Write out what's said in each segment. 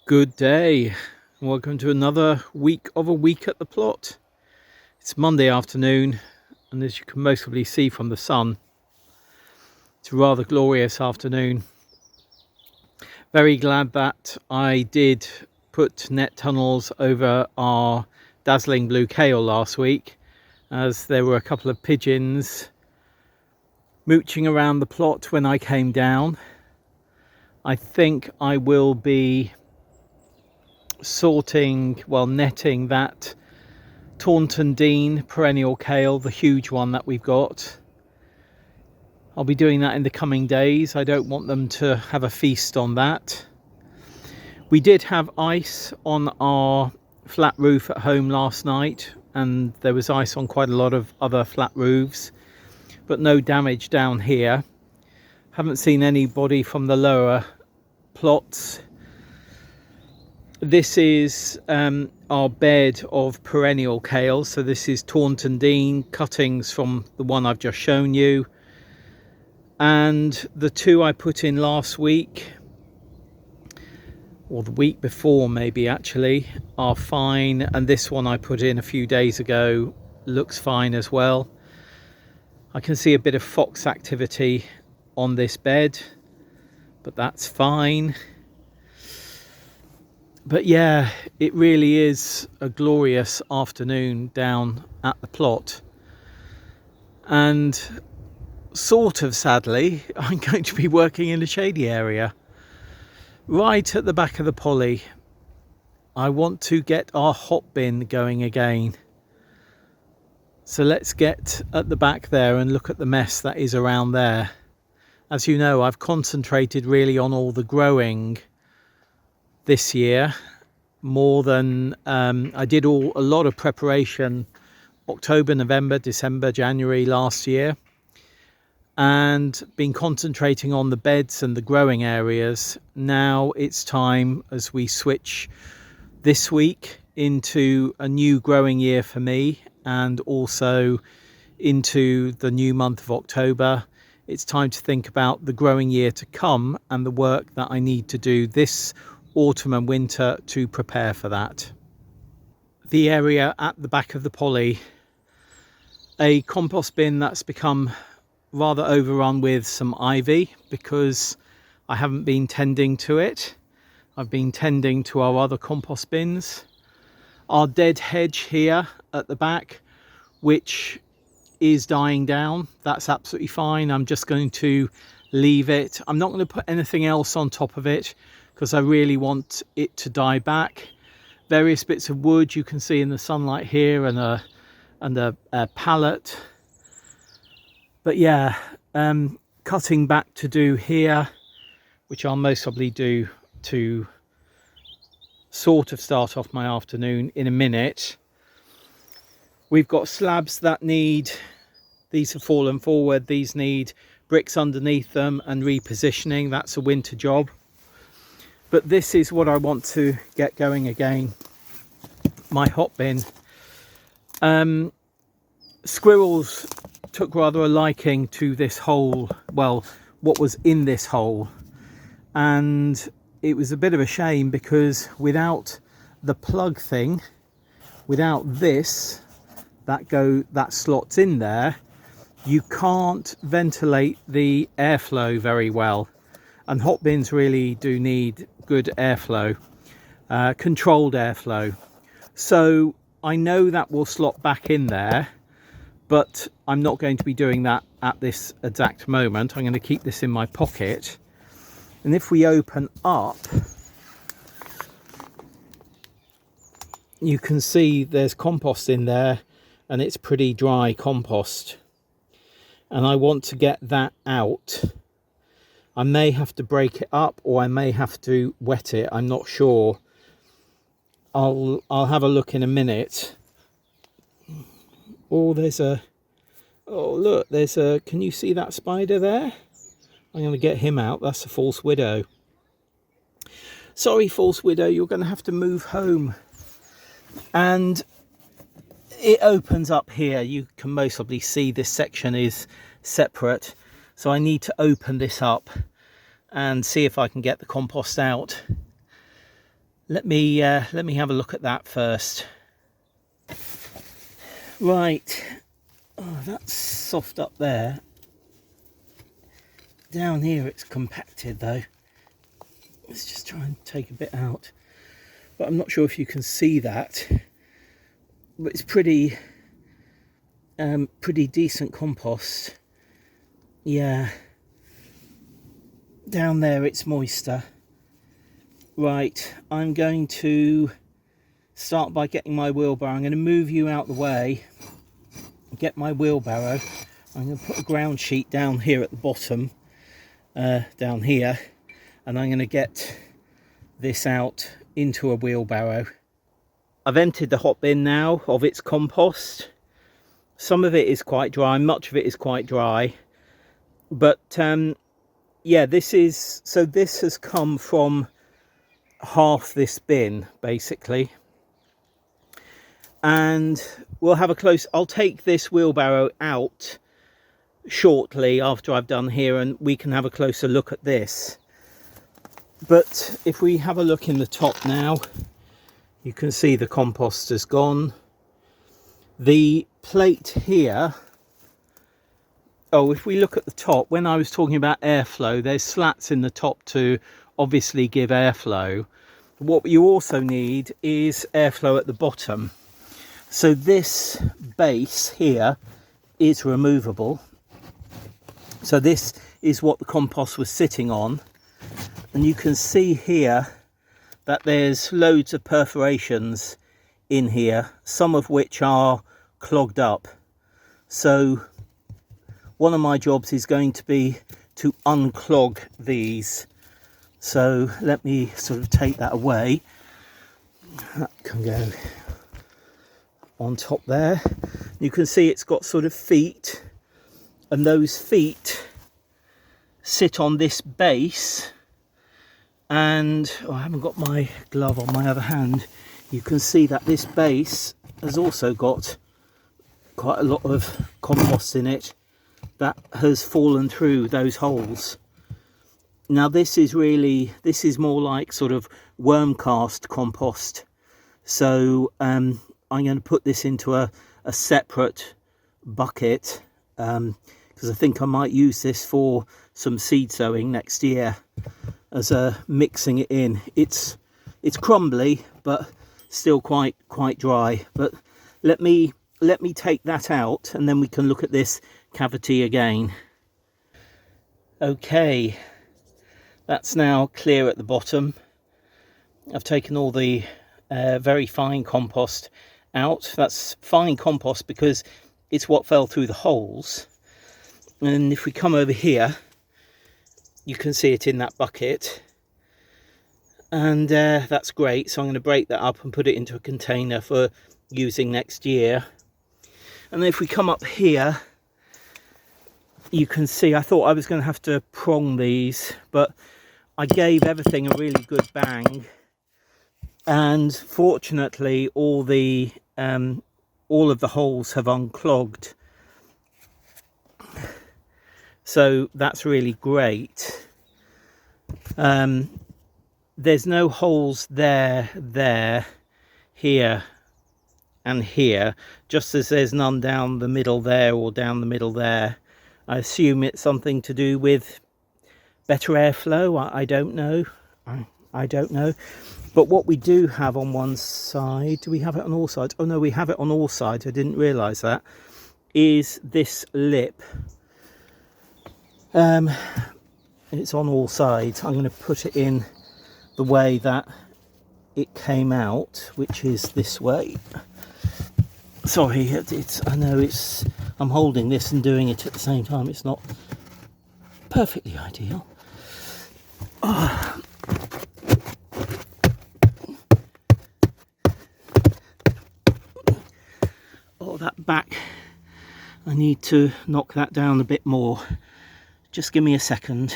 Good day. Welcome to another week of a week at the plot. It's Monday afternoon, and as you can most probably see from the sun, it's a rather glorious afternoon. Very glad that I did put net tunnels over our dazzling blue kale last week, as there were a couple of pigeons mooching around the plot when I came down. I think I will be netting that Taunton Dean perennial kale, the huge one that we've got. I'll be doing that in the coming days. I don't want them to have a feast on that. We did have ice on our flat roof at home last night, and there was ice on quite a lot of other flat roofs, but no damage down here. Haven't seen anybody from the lower plots. This is our bed of perennial kale. So this is Taunton Dean cuttings from the one I've just shown you, and the two I put in last week, or the week before maybe actually, are fine, and this one I put in a few days ago looks fine as well. I can see a bit of fox activity on this bed, but that's fine. But yeah, it really is a glorious afternoon down at the plot. And sort of sadly, I'm going to be working in a shady area. Right at the back of the poly, I want to get our hotbin going again. So let's get at the back there and look at the mess that is around there. As you know, I've concentrated really on all the growing this year, more than I did a lot of preparation October, November, December, January last year, and been concentrating on the beds and the growing areas. Now it's time, as we switch this week into a new growing year for me, and also into the new month of October, it's time to think about the growing year to come and the work that I need to do this autumn and winter to prepare for that. The area at the back of the poly, a compost bin that's become rather overrun with some ivy because I haven't been tending to it. I've been tending to our other compost bins. Our dead hedge here at the back, which is dying down, that's absolutely fine. I'm just going to leave it. I'm not going to put anything else on top of it because I really want it to die back. Various bits of wood you can see in the sunlight here, and a pallet. But yeah, cutting back to do here, which I'll most probably do to sort of start off my afternoon in a minute. We've got slabs that these have fallen forward, these need bricks underneath them and repositioning. That's a winter job. But this is what I want to get going again, my hot bin. Squirrels took rather a liking to this hole, well, what was in this hole. And it was a bit of a shame because without the plug thing, without this, that slots in there, you can't ventilate the airflow very well. And hot bins really do need good airflow, controlled airflow. So I know that will slot back in there, but I'm not going to be doing that at this exact moment. I'm going to keep this in my pocket. And if we open up, you can see there's compost in there, and it's pretty dry compost. And I want to get that out. I may have to break it up, or I may have to wet it. I'm not sure. I'll have a look in a minute. Oh, look, can you see that spider there? I'm going to get him out. That's a false widow. Sorry, false widow, you're going to have to move home. And it opens up here. You can most probably see this section is separate. So I need to open this up and see if I can get the compost out. Let me have a look at that first. Right, oh, that's soft up there. Down here it's compacted though. Let's just try and take a bit out. But I'm not sure if you can see that. But it's pretty decent compost. Yeah. Down there it's moister. Right, I'm going to start by getting my wheelbarrow. I'm going to move you out the way, get my wheelbarrow. I'm going to put a ground sheet down here at the bottom, down here, and I'm going to get this out into a wheelbarrow. I've emptied the hot bin now of its compost. Some of it is quite dry, much of it is quite dry, but yeah, this has come from half this bin basically, and we'll have a close. I'll take this wheelbarrow out shortly after I've done here, and we can have a closer look at this. But if we have a look in the top now, you can see the compost has gone. The plate here, oh, if we look at the top, when I was talking about airflow, there's slats in the top to obviously give airflow. What you also need is airflow at the bottom. So this base here is removable. So this is what the compost was sitting on. And you can see here that there's loads of perforations in here, some of which are clogged up. So one of my jobs is going to be to unclog these. So let me sort of take that away. That can go on top there. You can see it's got sort of feet, and those feet sit on this base. And oh, I haven't got my glove on my other hand. You can see that this base has also got quite a lot of compost in it that has fallen through those holes. Now this is more like sort of worm cast compost. So I'm going to put this into a separate bucket, because I think I might use this for some seed sowing next year as a mixing it in. It's crumbly but still quite dry. But let me take that out, and then we can look at this cavity again. Okay. That's now clear at the bottom. I've taken all the very fine compost out. That's fine compost because it's what fell through the holes. And if we come over here, you can see it in that bucket. And that's great. So I'm going to break that up and put it into a container for using next year. And then if we come up here, you can see I thought I was going to have to prong these, but I gave everything a really good bang, and fortunately all of the holes have unclogged, so that's really great. There's no holes there, here and here, just as there's none down the middle there or down the middle there. I assume it's something to do with better airflow. I don't know. I don't know. But what we do have on one side, do we have it on all sides? Oh no, we have it on all sides. I didn't realise that. Is this lip. It's on all sides. I'm going to put it in the way that it came out, which is this way. Sorry, I know I'm holding this and doing it at the same time. It's not perfectly ideal. Oh. Oh, that back, I need to knock that down a bit more. Just give me a second.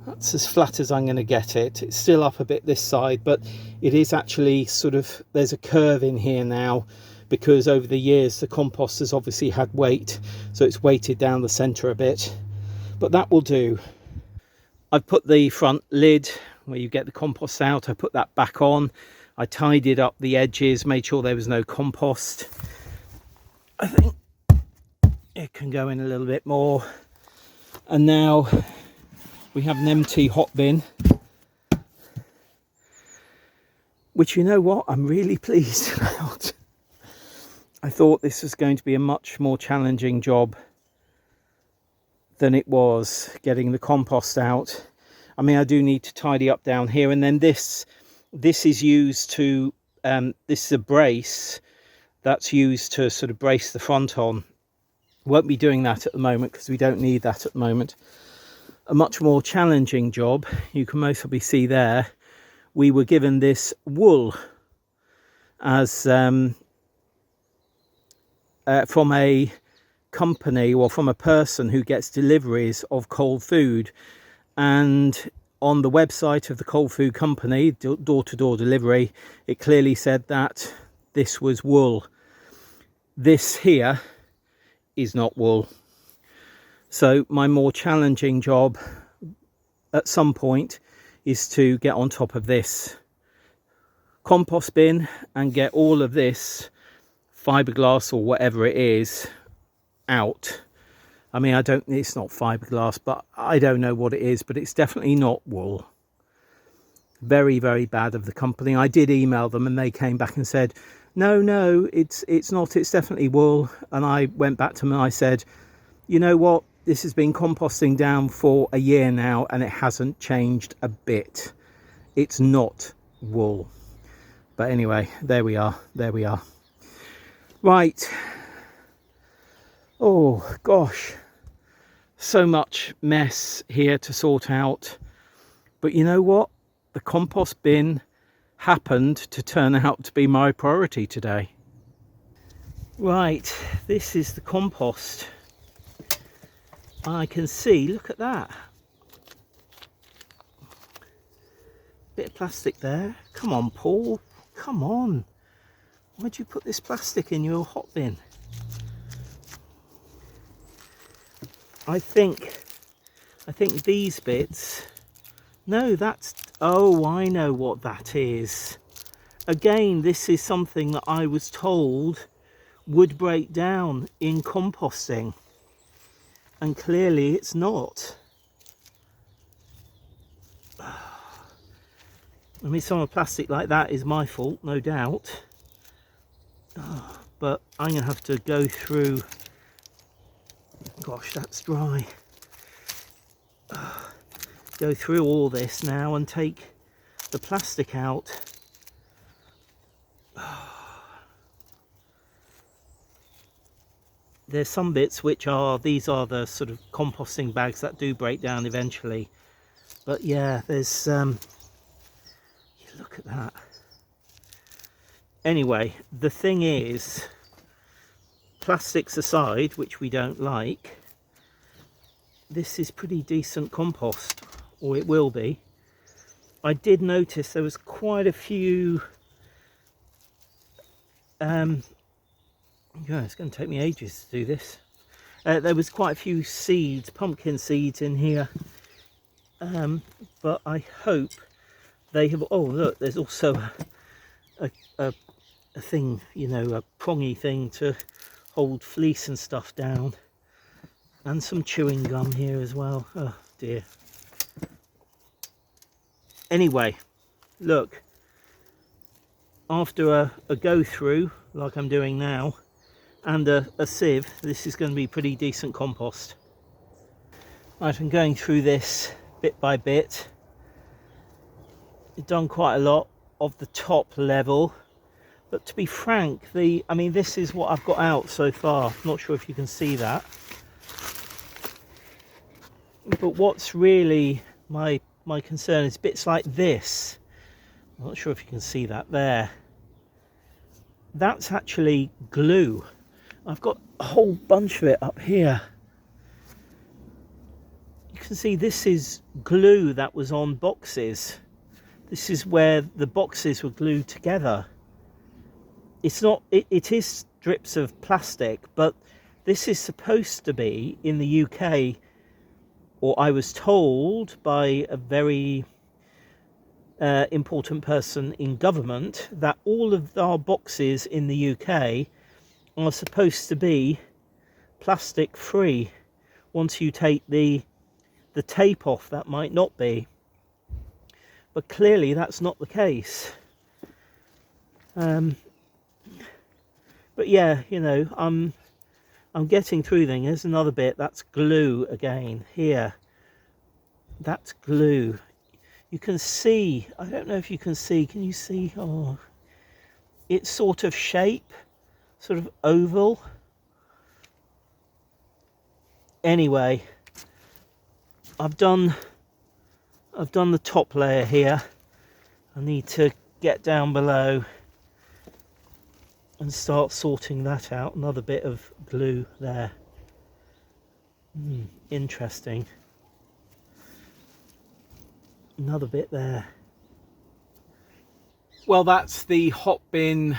That's as flat as I'm going to get it. It's still up a bit this side, but it is actually sort of, there's a curve in here now, because over the years the compost has obviously had weight, so it's weighted down the center a bit, but that will do. I've put the front lid where you get the compost out, I put that back on. I tidied up the edges, made sure there was no compost. I think it can go in a little bit more. And now we have an empty hot bin, which, you know what, I'm really pleased about. I thought this was going to be a much more challenging job than it was getting the compost out. I mean, I do need to tidy up down here, and then this is used to this is a brace that's used to sort of brace the front on. Won't be doing that at the moment because we don't need that at the moment. A much more challenging job, you can most probably see there, we were given this wool as from a company or from a person who gets deliveries of cold food, and on the website of the cold food company, door-to-door delivery, it clearly said that this was wool. This here is not wool. So my more challenging job at some point is to get on top of this compost bin and get all of this fiberglass or whatever it is out. I mean, it's not fiberglass, but I don't know what it is, but it's definitely not wool. Very, very bad of the company. I did email them and they came back and said, no, it's not, it's definitely wool. And I went back to them and I said, you know what, this has been composting down for a year now and it hasn't changed a bit. It's not wool. But anyway, there we are. Right. Oh gosh, so much mess here to sort out. But you know what? The compost bin happened to turn out to be my priority today. Right, this is the compost. I can see, look at that. Bit of plastic there. Come on, Paul. Come on. Why'd you put this plastic in your hot bin? I think these bits, no, that's, oh, I know what that is. Again, this is something that I was told would break down in composting, and clearly it's not. I mean, some of the plastic like that is my fault, no doubt. But I'm going to have to go through. Gosh, that's dry. Go through all this now and take the plastic out. There's some bits which are, these are the sort of composting bags that do break down eventually. But yeah, there's, look at that. Anyway, the thing is, plastics aside, which we don't like, this is pretty decent compost, or it will be. I did notice there was quite a few, yeah, it's going to take me ages to do this. There was quite a few seeds, pumpkin seeds in here, but I hope they have, oh look, there's also a thing, you know, a prongy thing to hold fleece and stuff down, and some chewing gum here as well. Oh dear. Anyway, look, after a go through like I'm doing now and a sieve, this is going to be pretty decent compost. Right, I'm going through this bit by bit. I've done quite a lot of the top level, but to be frank, I mean, this is what I've got out so far. I'm not sure if you can see that, but what's really my concern is bits like this. I'm not sure if you can see that there. That's actually glue. I've got a whole bunch of it up here. You can see this is glue that was on boxes. This is where the boxes were glued together. it's not, it is strips of plastic, but this is supposed to be in the UK, or I was told by a very important person in government, that all of our boxes in the UK are supposed to be plastic free. Once you take the tape off, that might not be, but clearly that's not the case. But yeah, you know, I'm getting through things. There's another bit, that's glue again here. That's glue. You can see, I don't know if you can see, can you see? Oh, it's sort of shape, sort of oval. Anyway, I've done the top layer here. I need to get down below and start sorting that out. Another bit of glue there. Interesting. Another bit there. Well, that's the hot bin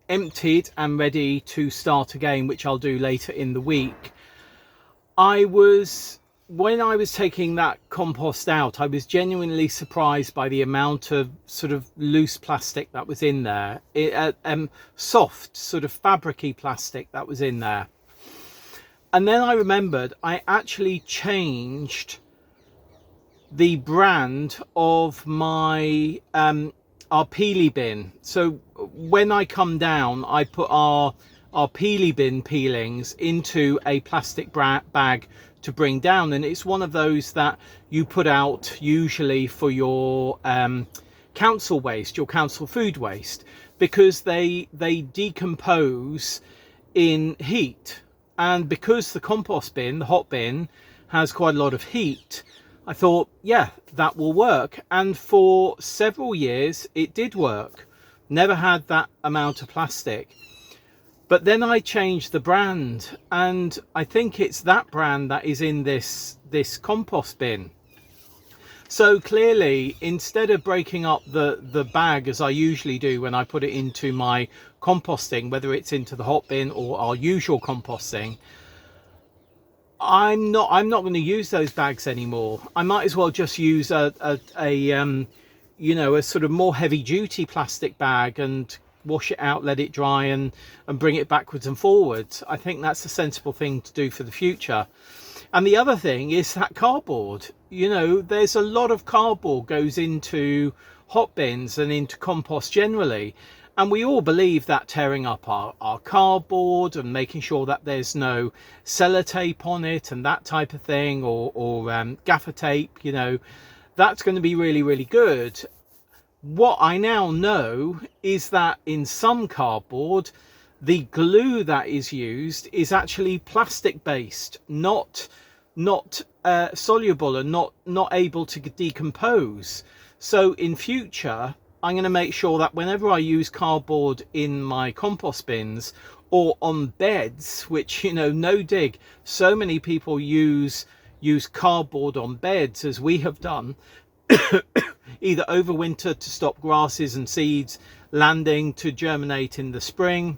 emptied and ready to start again, which I'll do later in the week. When I was taking that compost out, I was genuinely surprised by the amount of sort of loose plastic that was in there. Soft, sort of fabricy plastic that was in there. And then I remembered I actually changed the brand of my our peely bin. So when I come down, I put our peely bin peelings into a plastic bag to bring down, and it's one of those that you put out usually for your council waste, your council food waste, because they decompose in heat. And because the compost bin, the hot bin, has quite a lot of heat, I thought, yeah, that will work. And for several years it did work. Never had that amount of plastic. But then I changed the brand, and I think it's that brand that is in this compost bin. So clearly, instead of breaking up the bag as I usually do when I put it into my composting, whether it's into the hot bin or our usual composting, I'm not going to use those bags anymore. I might as well just use a you know, a sort of more heavy duty plastic bag and wash it out, let it dry, and bring it backwards and forwards. I think that's a sensible thing to do for the future. And the other thing is that cardboard. You know, there's a lot of cardboard goes into hot bins and into compost generally, and we all believe that tearing up our cardboard and making sure that there's no sellotape on it and that type of thing, or gaffer tape, you know, that's going to be really, really good. What I now know is that in some cardboard, the glue that is used is actually plastic based, not soluble and not able to decompose. So in future, I'm going to make sure that whenever I use cardboard in my compost bins or on beds, which, you know, no dig, so many people use cardboard on beds, as we have done, either over winter to stop grasses and seeds landing to germinate in the spring,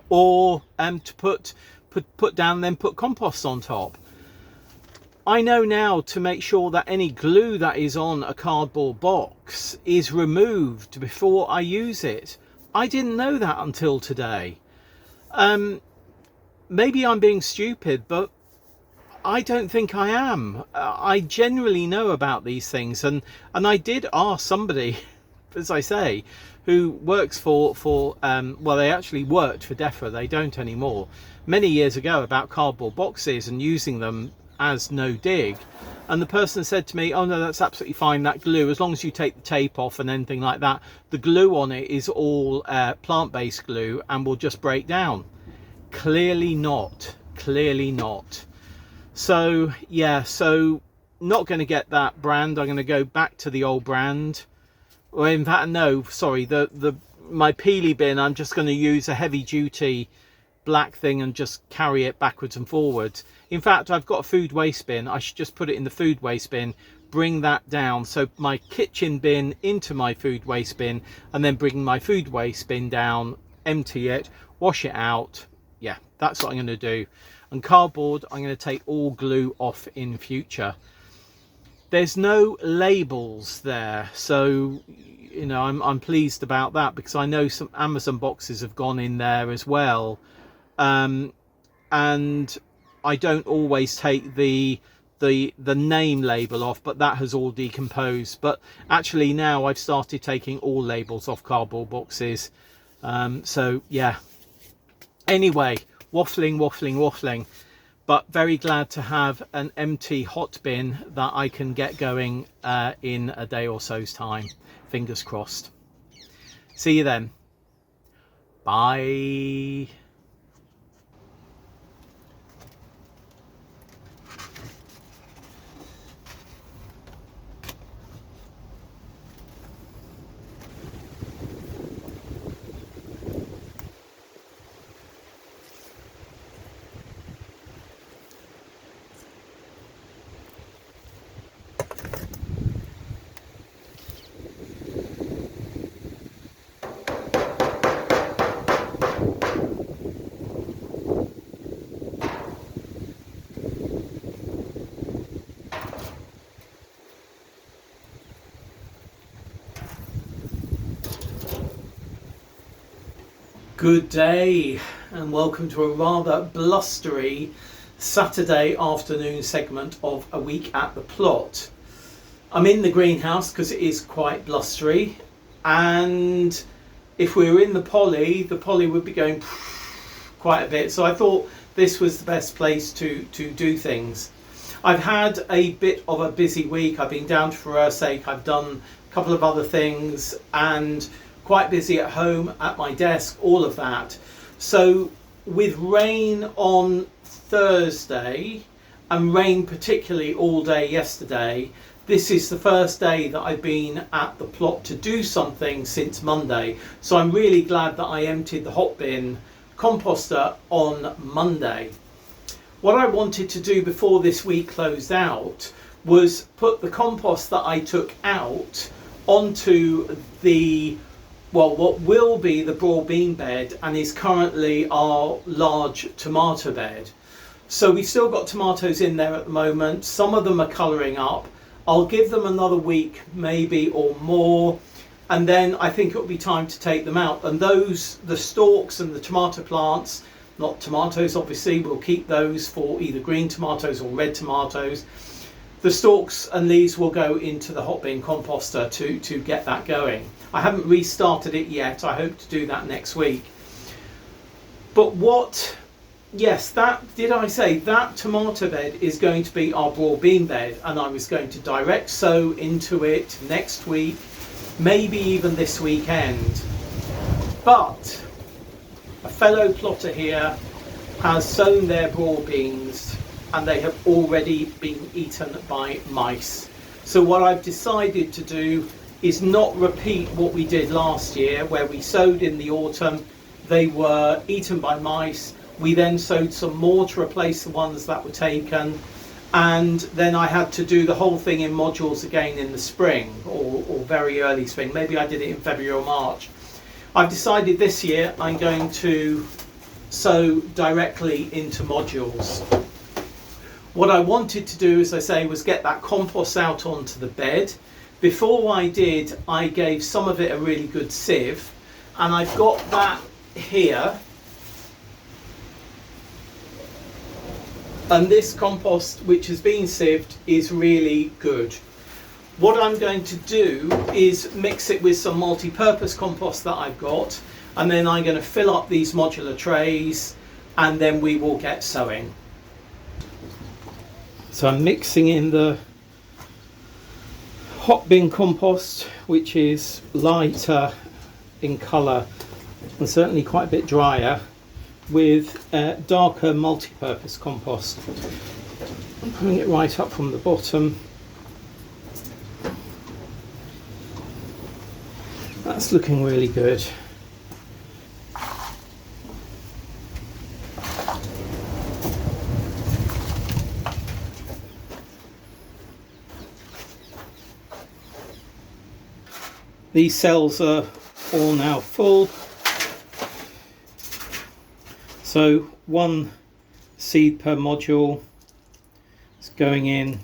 or to put down, then put compost on top. I know now to make sure that any glue that is on a cardboard box is removed before I use it. I didn't know that until today. Maybe I'm being stupid, but I don't think I am. I generally know about these things, and I did ask somebody, as I say, who works for well, they actually worked for DEFRA, they don't anymore, many years ago, about cardboard boxes and using them as no dig. And the person said to me, oh no, that's absolutely fine, that glue, as long as you take the tape off and anything like that, the glue on it is all plant-based glue and will just break down. Clearly not. So yeah, so not going to get that brand. I'm going to go back to the old brand. Well, in fact, no, sorry, my peely bin, I'm just going to use a heavy duty black thing and just carry it backwards and forwards. In fact, I've got a food waste bin. I should just put it in the food waste bin, bring that down, so my kitchen bin into my food waste bin, and then bring my food waste bin down empty it, wash it out. Yeah, that's what I'm going to do. And cardboard, I'm going to take all glue off in future. There's no labels there, so you know, I'm pleased about that, because I know some Amazon boxes have gone in there as well, and I don't always take the name label off, but that has all decomposed. But actually now I've started taking all labels off cardboard boxes. So yeah, anyway, waffling, but very glad to have an empty hot bin that I can get going in a day or so's time. Fingers crossed. See you then. Bye. Good day and welcome to a rather blustery Saturday afternoon segment of A Week at the Plot. I'm in the greenhouse because it is quite blustery, and if we were in the poly would be going quite a bit, so I thought this was the best place to do things. I've had a bit of a busy week. I've been down to Furusake, I've done a couple of other things, and quite busy at home, at my desk, all of that. So with rain on Thursday, and rain particularly all day yesterday, this is the first day that I've been at the plot to do something since Monday. So I'm really glad that I emptied the Hotbin composter on Monday. What I wanted to do before this week closed out was put the compost that I took out onto the, well, what will be the broad bean bed and is currently our large tomato bed. So we've still got tomatoes in there at the moment. Some of them are colouring up. I'll give them another week maybe or more, and then I think it'll be time to take them out. And those, the stalks and the tomato plants, not tomatoes obviously, we'll keep those for either green tomatoes or red tomatoes. The stalks and leaves will go into the Hotbin composter to get that going. I haven't restarted it yet. I hope to do that next week. But what, yes, that, did I say that tomato bed is going to be our broad bean bed, and I was going to direct sow into it next week, maybe even this weekend. But a fellow plotter here has sown their broad beans, and they have already been eaten by mice. So what I've decided to do is not repeat what we did last year, where we sowed in the autumn, they were eaten by mice. We then sowed some more to replace the ones that were taken, and then I had to do the whole thing in modules again in the spring, or very early spring. Maybe I did it in February or March. I've decided this year I'm going to sow directly into modules. What I wanted to do, as I say, was get that compost out onto the bed. Before I did, I gave some of it a really good sieve, and I've got that here. And this compost, which has been sieved, is really good. What I'm going to do is mix it with some multi-purpose compost that I've got, and then I'm going to fill up these modular trays, and then we will get sowing. So I'm mixing in the Hotbin compost, which is lighter in colour and certainly quite a bit drier, with darker multi-purpose compost. I'm putting it right up from the bottom. That's looking really good. These cells are all now full, So 1 seed per module is going in.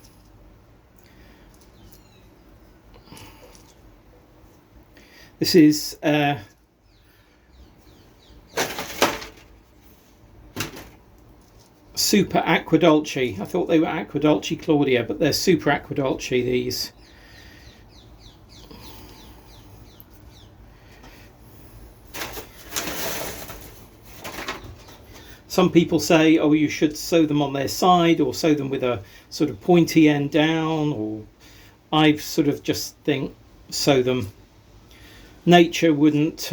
This is Super Aquadulche. I thought they were Aquadulche Claudia, but they're Super Aquadulche, these. Some people say, oh, you should sow them on their side or sow them with a sort of pointy end down, or I sort of just think sow them. Nature wouldn't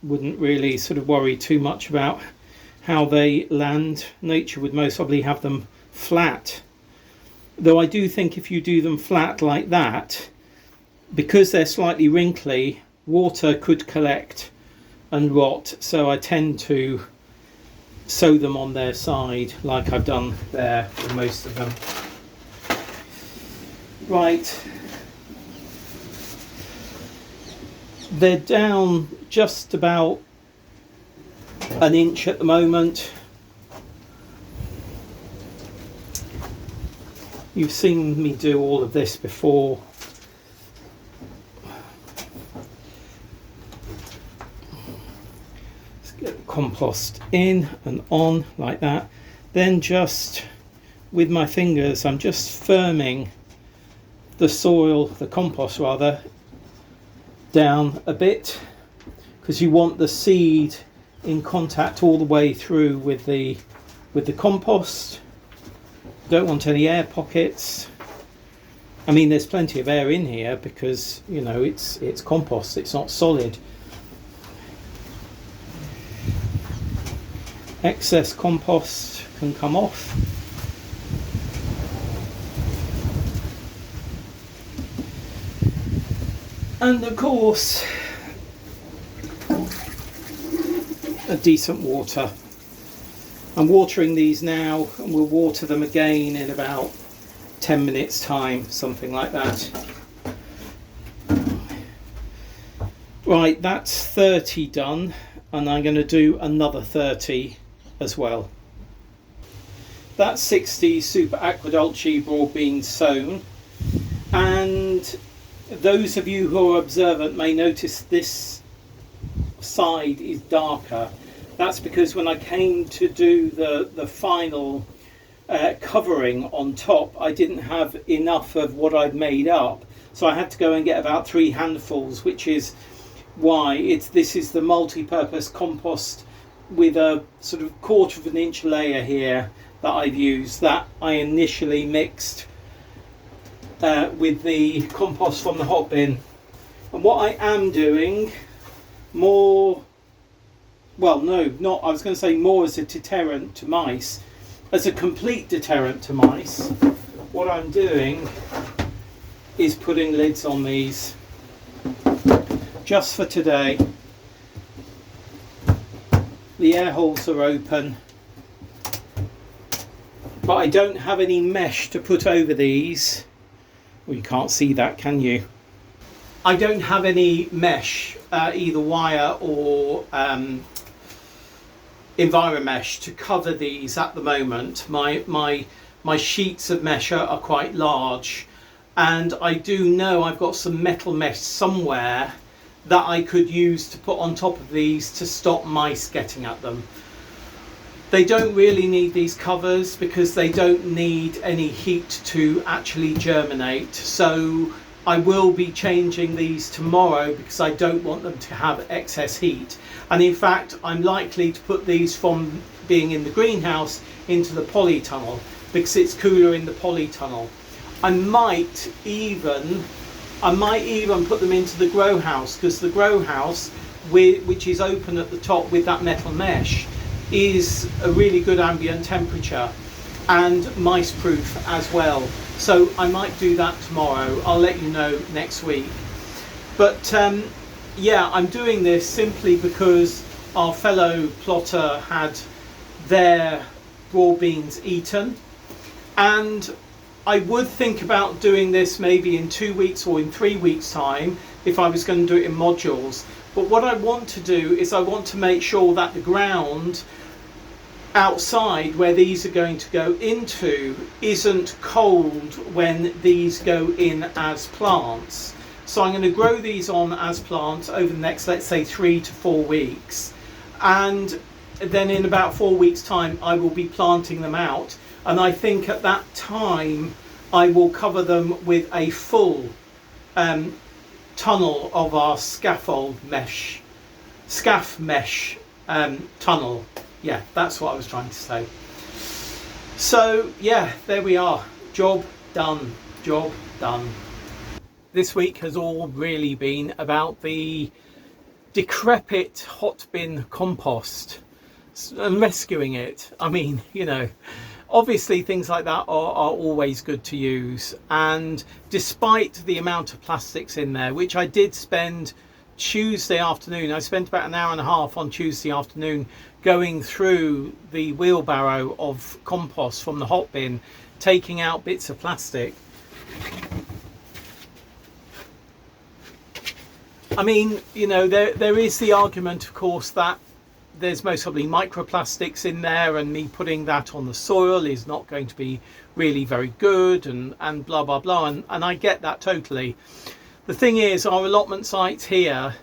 really sort of worry too much about how they land. Nature would most probably have them flat. Though I do think if you do them flat like that, because they're slightly wrinkly, water could collect and rot. So I tend to sow them on their side like I've done there for most of them. Right. They're down just about an inch at the moment. You've seen me do all of this before. Let's get the compost in and on like that. Then just with my fingers, I'm just firming the soil, the compost rather, down a bit, because you want the seed in contact all the way through with the compost. Don't want any air pockets. I mean, there's plenty of air in here because, you know, it's compost, it's not solid. Excess compost can come off. And of course, a decent water. I'm watering these now, and we'll water them again in about 10 minutes time, something like that. Right, that's 30 done, and I'm going to do another 30 as well. That's 60 Super Aquadulche broad beans sown, and those of you who are observant may notice this side is darker. That's because when I came to do the final covering on top, I didn't have enough of what I'd made up, so I had to go and get about 3 handfuls, which is why this is the multi-purpose compost with a sort of 1/4 of an inch layer here that I've used, that I initially mixed with the compost from the Hotbin. And what I am doing more, well, no, not, I was going to say more as a deterrent to mice, as a complete deterrent to mice, what I'm doing is putting lids on these just for today. The air holes are open, but I don't have any mesh to put over these. Well, you can't see that, can you? I don't have any mesh, either wire or Enviromesh to cover these at the moment. My sheets of mesh are quite large, and I do know I've got some metal mesh somewhere that I could use to put on top of these to stop mice getting at them. They don't really need these covers because they don't need any heat to actually germinate, so I will be changing these tomorrow because I don't want them to have excess heat. And in fact, I'm likely to put these from being in the greenhouse into the polytunnel because it's cooler in the polytunnel. I might even put them into the grow house, because the grow house, which is open at the top with that metal mesh, is a really good ambient temperature and mice proof as well. So I might do that tomorrow. I'll let you know next week. But yeah, I'm doing this simply because our fellow plotter had their broad beans eaten, and I would think about doing this maybe in 2 weeks or in 3 weeks time if I was going to do it in modules. But what I want to do is I want to make sure that the ground outside where these are going to go into isn't cold when these go in as plants. So I'm going to grow these on as plants over the next, let's say, 3 to 4 weeks, and then in about 4 weeks time I will be planting them out, and I think at that time I will cover them with a full tunnel of our scaff mesh tunnel. Yeah, that's what I was trying to say. So yeah, there we are. Job done. Job done. This week has all really been about the decrepit Hotbin Compost and rescuing it. I mean, you know, obviously things like that are always good to use, and despite the amount of plastics in there, which I did spend Tuesday afternoon, I spent about an hour and a half on Tuesday afternoon going through the wheelbarrow of compost from the hot bin, taking out bits of plastic. I mean, you know, there is the argument, of course, that there's most probably microplastics in there, and me putting that on the soil is not going to be really very good, and blah blah blah, and I get that totally. The thing is, our allotment sites here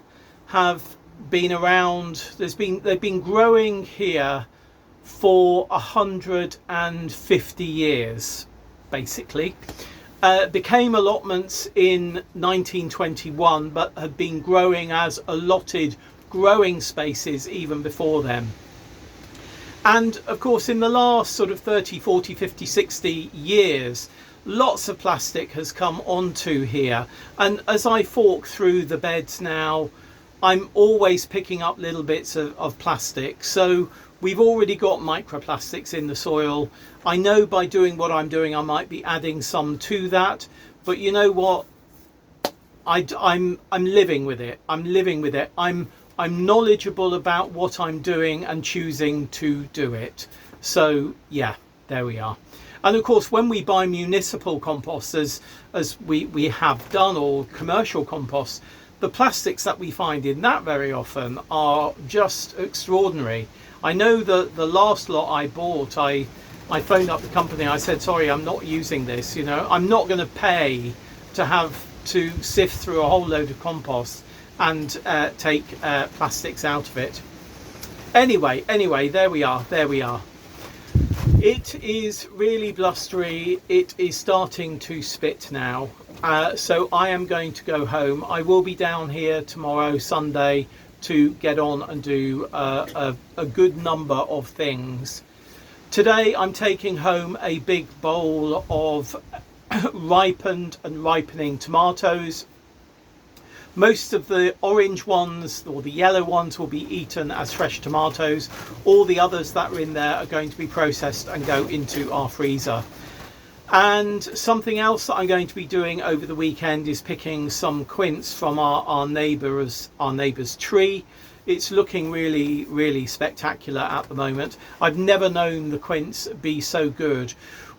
have been around, they've been growing here for 150 years basically. Became allotments in 1921, but had been growing as allotted growing spaces even before then. And of course in the last sort of 30, 40, 50, 60 years, lots of plastic has come onto here, and as I fork through the beds now, I'm always picking up little bits of plastic. So we've already got microplastics in the soil. I know by doing what I'm doing I might be adding some to that, but you know what, I'm living with it. I'm knowledgeable about what I'm doing and choosing to do it. So yeah, there we are. And of course, when we buy municipal composters, as we have done, or commercial compost, the plastics that we find in that very often are just extraordinary. I know that the last lot I bought, I phoned up the company. I said, sorry, I'm not using this. You know, I'm not going to pay to have to sift through a whole load of compost and take plastics out of it. Anyway, there we are. It is really blustery. It is starting to spit now. So I am going to go home. I will be down here tomorrow, Sunday, to get on and do a good number of things. Today I'm taking home a big bowl of ripened and ripening tomatoes. Most of the orange ones or the yellow ones will be eaten as fresh tomatoes. All the others that are in there are going to be processed and go into our freezer. And something else that I'm going to be doing over the weekend is picking some quince from our neighbour's tree. It's looking really, really spectacular at the moment. I've never known the quince be so good.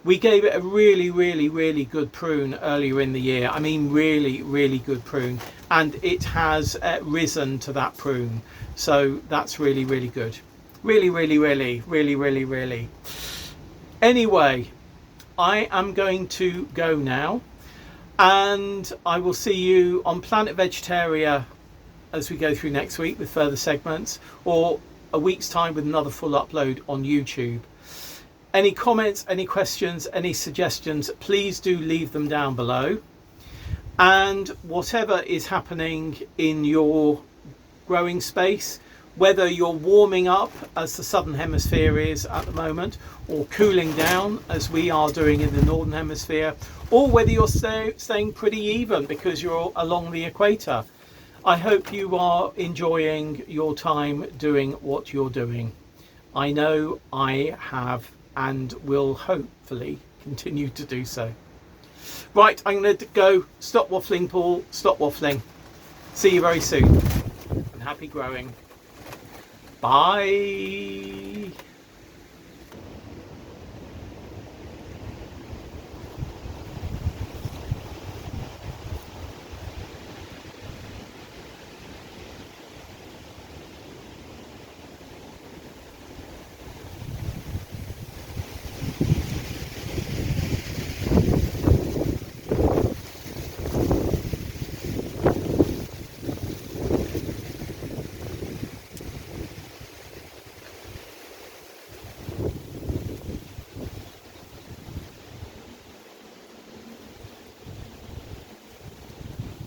We gave it a really, really, really good prune earlier in the year. I mean, really, really good prune. And it has risen to that prune. So that's really, really good. Really, really, really, really, really, really. Anyway, I am going to go now. And I will see you on Planet Vegetaria as we go through next week with further segments, or a week's time with another full upload on YouTube. Any comments, any questions, any suggestions, please do leave them down below. And whatever is happening in your growing space, whether you're warming up as the southern hemisphere is at the moment, or cooling down as we are doing in the northern hemisphere, or whether you're staying pretty even because you're along the equator, I hope you are enjoying your time doing what you're doing. I know I have, and will hopefully continue to do so. Right, I'm going to go. Stop waffling, Paul. Stop waffling. See you very soon. And happy growing. Bye.